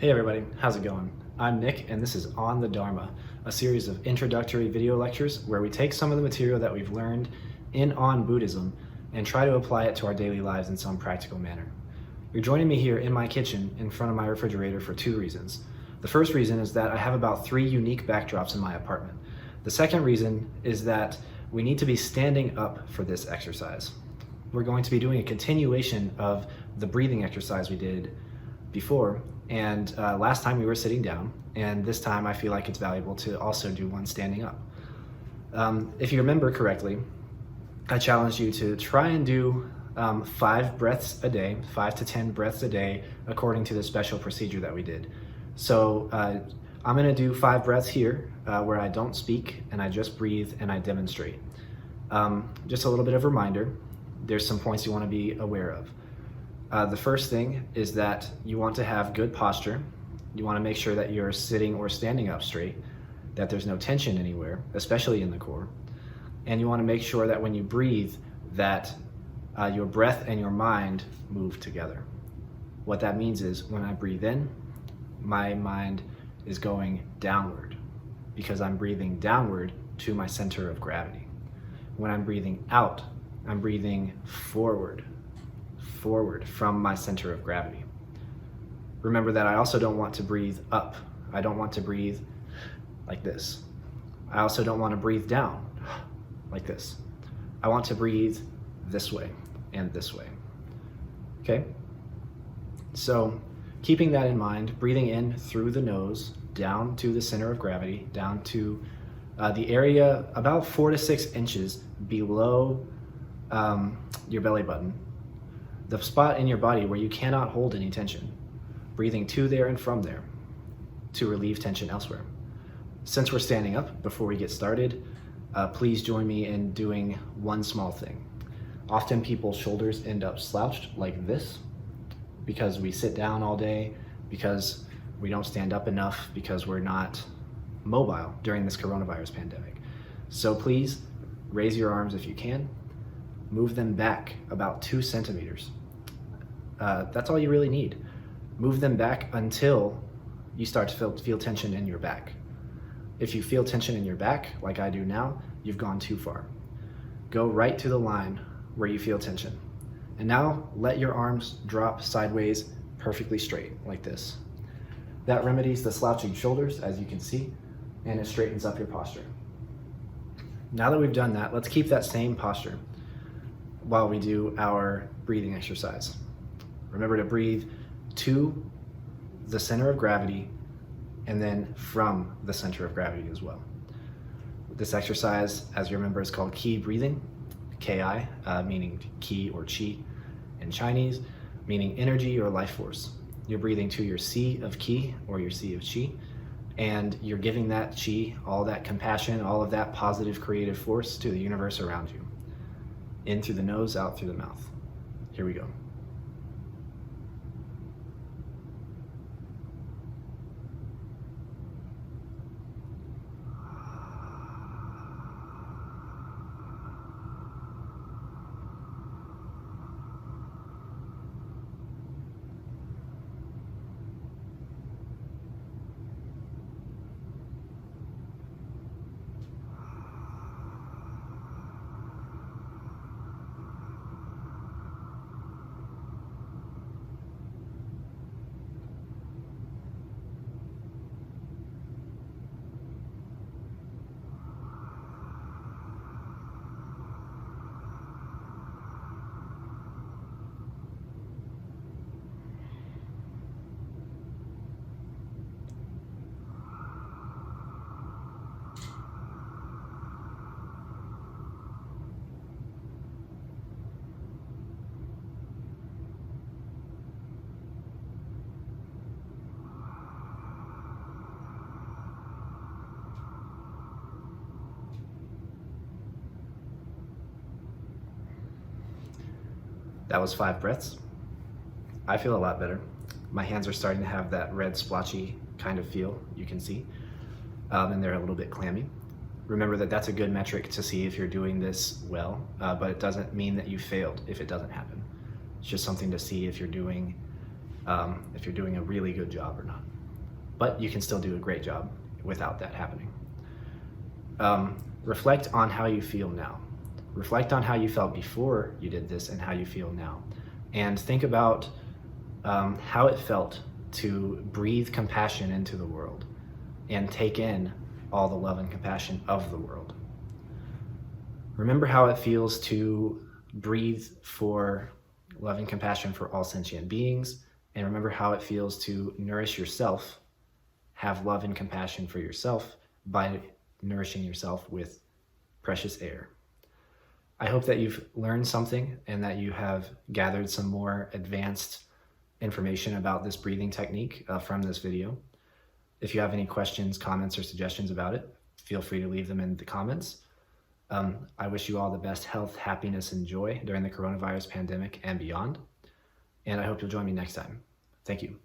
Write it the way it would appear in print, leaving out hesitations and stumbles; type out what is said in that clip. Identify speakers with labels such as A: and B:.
A: Hey everybody, how's it going? I'm Nick and this is On the Dharma, a series of introductory video lectures where we take some of the material that we've learned in On Buddhism and try to apply it to our daily lives in some practical manner. You're joining me here in my kitchen in front of my refrigerator for two reasons. The first reason is that I have about 3 unique backdrops in my apartment. The second reason is that we need to be standing up for this exercise. We're going to be doing a continuation of the breathing exercise we did before, and last time we were sitting down, and this time I feel like it's valuable to also do one standing up. If you remember correctly, I challenged you to try and do 5 breaths a day, 5 to 10 breaths a day, according to the special procedure that we did. So I'm gonna do 5 breaths here where I don't speak and I just breathe and I demonstrate. Just a little bit of a reminder, there's some points you wanna be aware of. The first thing is that you want to have good posture. You want to make sure that you're sitting or standing up straight, that there's no tension anywhere, especially in the core. And you want to make sure that when you breathe, that your breath and your mind move together. What that means is when I breathe in, my mind is going downward because I'm breathing downward to my center of gravity. When I'm breathing out, I'm breathing forward from my center of gravity. Remember that I also don't want to breathe up. I don't want to breathe like this. I also don't want to breathe down like this. I want to breathe this way and this way. Okay? So keeping that in mind, breathing in through the nose, down to the center of gravity, down to the area about 4 to 6 inches below your belly button, the spot in your body where you cannot hold any tension, breathing to there and from there to relieve tension elsewhere. Since we're standing up, before we get started, please join me in doing one small thing. Often people's shoulders end up slouched like this because we sit down all day, because we don't stand up enough, because we're not mobile during this coronavirus pandemic. So please raise your arms if you can. Move them back about 2 centimeters. That's all you really need. Move them back until you start to feel tension in your back. If you feel tension in your back, like I do now, you've gone too far. Go right to the line where you feel tension. And now let your arms drop sideways perfectly straight, like this. That remedies the slouching shoulders, as you can see, and it straightens up your posture. Now that we've done that, let's keep that same posture while we do our breathing exercise. Remember to breathe to the center of gravity and then from the center of gravity as well. This exercise, as you remember, is called Qi breathing, Ki, meaning Qi or Qi in Chinese, meaning energy or life force. You're breathing to your C of Qi or your C of Qi, and you're giving that Qi, all that compassion, all of that positive creative force to the universe around you. In through the nose, out through the mouth. Here we go. That was 5 breaths. I feel a lot better. My hands are starting to have that red splotchy kind of feel, you can see, and they're a little bit clammy. Remember that that's a good metric to see if you're doing this well, but it doesn't mean that you failed if it doesn't happen. It's just something to see if you're doing a really good job or not. but you can still do a great job without that happening. Reflect on how you feel now. Reflect on how you felt before you did this and how you feel now. And think about how it felt to breathe compassion into the world and take in all the love and compassion of the world. Remember how it feels to breathe for love and compassion for all sentient beings, and remember how it feels to nourish yourself, have love and compassion for yourself by nourishing yourself with precious air. I hope that you've learned something and that you have gathered some more advanced information about this breathing technique from this video. If you have any questions, comments, or suggestions about it, feel free to leave them in the comments. I wish you all the best health, happiness, and joy during the coronavirus pandemic and beyond. And I hope you'll join me next time. Thank you.